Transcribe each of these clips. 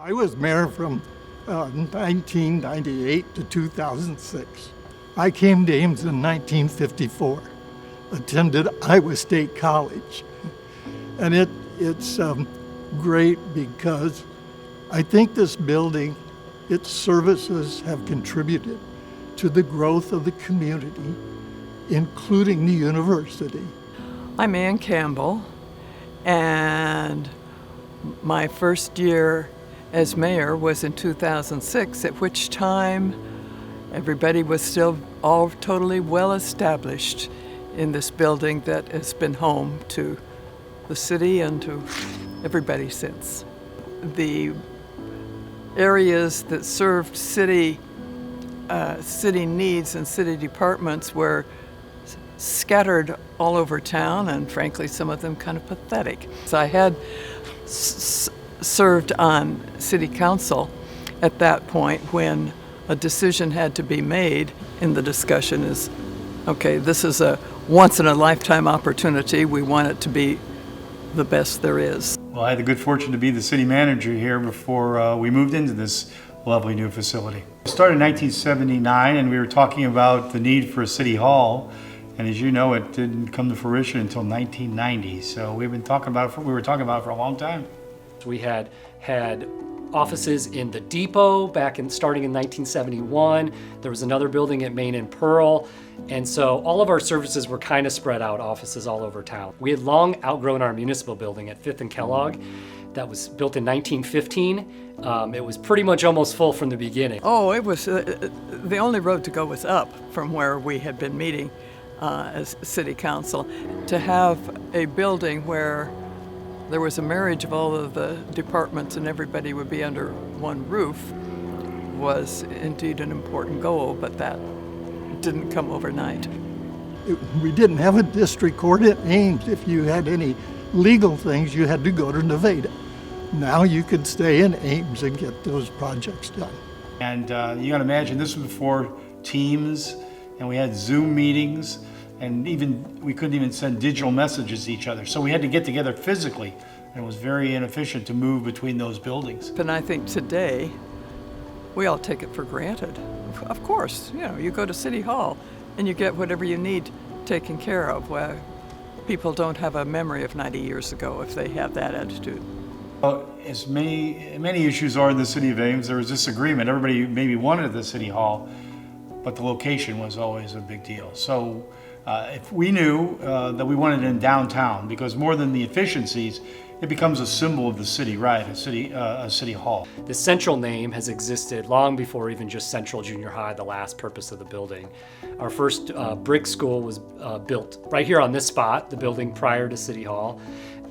I was mayor from 1998 to 2006. I came to Ames in 1954, attended Iowa State College. And it's great because I think this building, its services have contributed to the growth of the community, including the university. I'm Ann Campbell, and my first year as mayor was in 2006, at which time everybody was still all totally well established in this building that has been home to the city and to everybody since. The areas that served city needs and city departments were scattered all over town, and frankly, some of them kind of pathetic. So I had served on city council at that point when a decision had to be made, and the discussion is, okay, this is a once-in-a-lifetime opportunity. We want it to be the best there is. Well, I had the good fortune to be the city manager here before we moved into this lovely new facility. It started in 1979, and we were talking about the need for a city hall. And as you know, it didn't come to fruition until 1990. So we were talking about it for a long time. We had offices in the depot starting in 1971. There was another building at Main and Pearl. And so all of our services were kind of spread out, offices all over town. We had long outgrown our municipal building at 5th and Kellogg. That was built in 1915. It was pretty much almost full from the beginning. Oh, it was, the only road to go was up from where we had been meeting as city council. To have a building where there was a marriage of all of the departments and everybody would be under one roof was indeed an important goal, but that didn't come overnight. We didn't have a district court at Ames. If you had any legal things, you had to go to Nevada. Now you could stay in Ames and get those projects done. And you gotta imagine, this was before Teams, and we had Zoom meetings, and we couldn't even send digital messages to each other. So we had to get together physically, and it was very inefficient to move between those buildings. And I think today, we all take it for granted. Of course, you go to City Hall and you get whatever you need taken care of. Well, people don't have a memory of 90 years ago if they have that attitude. Well, as many issues are in the city of Ames, there was disagreement. Everybody maybe wanted the City Hall, but the location was always a big deal. So if we knew that we wanted it in downtown, because more than the efficiencies, it becomes a symbol of the city, right? A city hall. The central name has existed long before even just Central Junior High, the last purpose of the building. Our first brick school was built right here on this spot, the building prior to City Hall.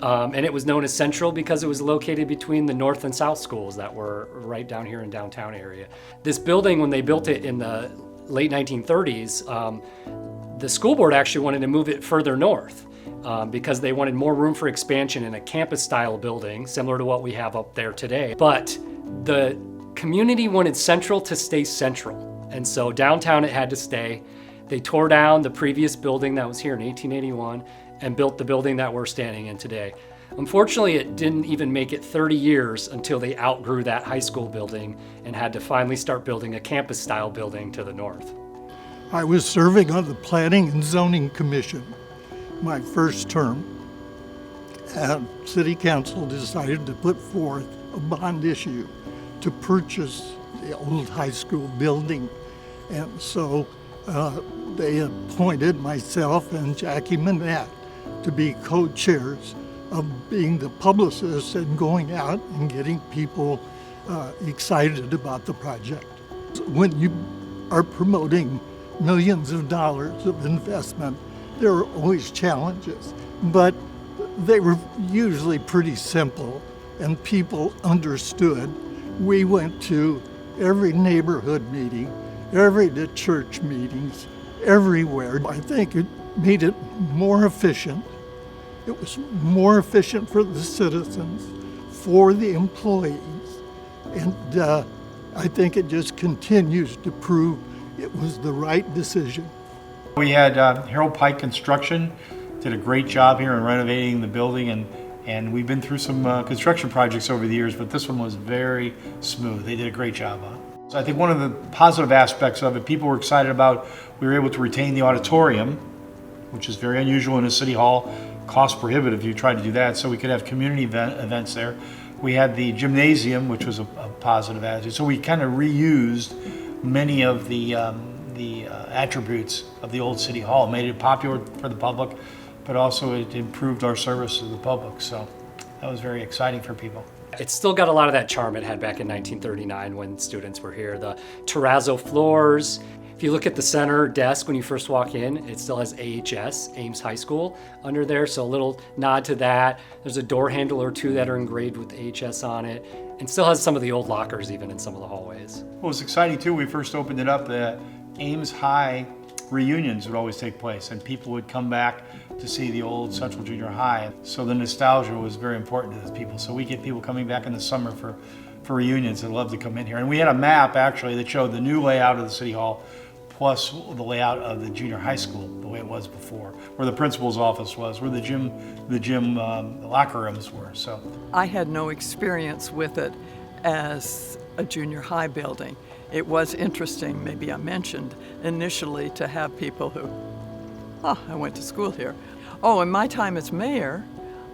And it was known as Central because it was located between the North and South schools that were right down here in downtown area. This building, when they built it in the late 1930s, the school board actually wanted to move it further north because they wanted more room for expansion in a campus-style building, similar to what we have up there today. But the community wanted Central to stay central, and so downtown it had to stay. They tore down the previous building that was here in 1881 and built the building that we're standing in today. Unfortunately, it didn't even make it 30 years until they outgrew that high school building and had to finally start building a campus-style building to the north. I was serving on the Planning and Zoning Commission my first term, and City Council decided to put forth a bond issue to purchase the old high school building. And so they appointed myself and Jackie Manette to be co-chairs of being the publicists and going out and getting people excited about the project. When you are promoting millions of dollars of investment, there are always challenges, but they were usually pretty simple and people understood. We went to every neighborhood meeting, every church meetings, everywhere. I think it made it more efficient. It was more efficient for the citizens, for the employees, and I think it just continues to prove it was the right decision. We had Harold Pike Construction did a great job here in renovating the building, and And we've been through some construction projects over the years, but this one was very smooth. They did a great job on it. So I think one of the positive aspects of it, people were excited about, we were able to retain the auditorium, which is very unusual in a city hall, cost prohibitive if you try to do that, so we could have community events there. We had the gymnasium, which was a positive attitude. So we kind of reused many of the attributes of the old city hall, made it popular for the public, but also it improved our service to the public. So that was very exciting for people. It's still got a lot of that charm it had back in 1939 when students were here. The terrazzo floors. If you look at the center desk when you first walk in, it still has AHS, Ames High School, under there. So a little nod to that. There's a door handle or two that are engraved with AHS on it, and still has some of the old lockers even in some of the hallways. What was exciting too, we first opened it up, the Ames High reunions would always take place, and people would come back to see the old Central Junior High. So the nostalgia was very important to those people. So we get people coming back in the summer for reunions that love to come in here. And we had a map actually that showed the new layout of the City Hall plus the layout of the junior high school, the way it was before, where the principal's office was, where the gym locker rooms were. So I had no experience with it as a junior high building. It was interesting, maybe I mentioned initially, to have people who, I went to school here. Oh, in my time as mayor,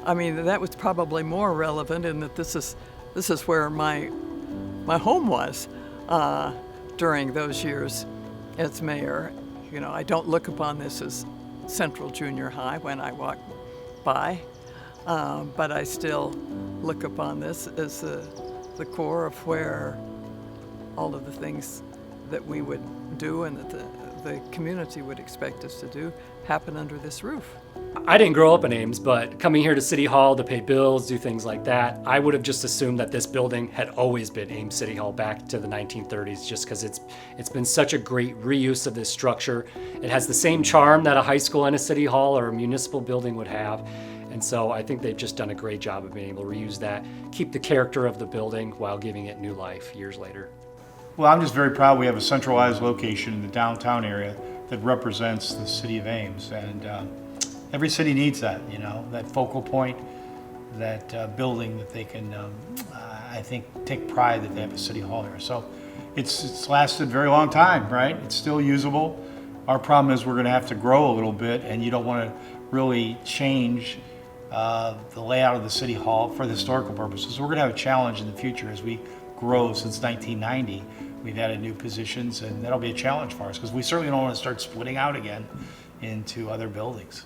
I mean, that was probably more relevant in that this is where my home was during those years as mayor. You know, I don't look upon this as Central Junior High when I walk by, but I still look upon this as the core of where all of the things that we would do and that the community would expect us to do happen under this roof. I didn't grow up in Ames, but coming here to City Hall to pay bills, do things like that, I would have just assumed that this building had always been Ames City Hall back to the 1930s, just because it's been such a great reuse of this structure. It has the same charm that a high school and a city hall or a municipal building would have. And so I think they've just done a great job of being able to reuse that, keep the character of the building while giving it new life years later. well, I'm just very proud we have a centralized location in the downtown area that represents the city of Ames. And every city needs that, you know, that focal point, that building that they can, I think, take pride that they have a city hall here. So it's lasted a very long time, right? It's still usable. Our problem is we're going to have to grow a little bit, and you don't want to really change the layout of the city hall for the historical purposes. So we're going to have a challenge in the future as we grow. Since 1990, we've added new positions, and that'll be a challenge for us because we certainly don't want to start splitting out again into other buildings.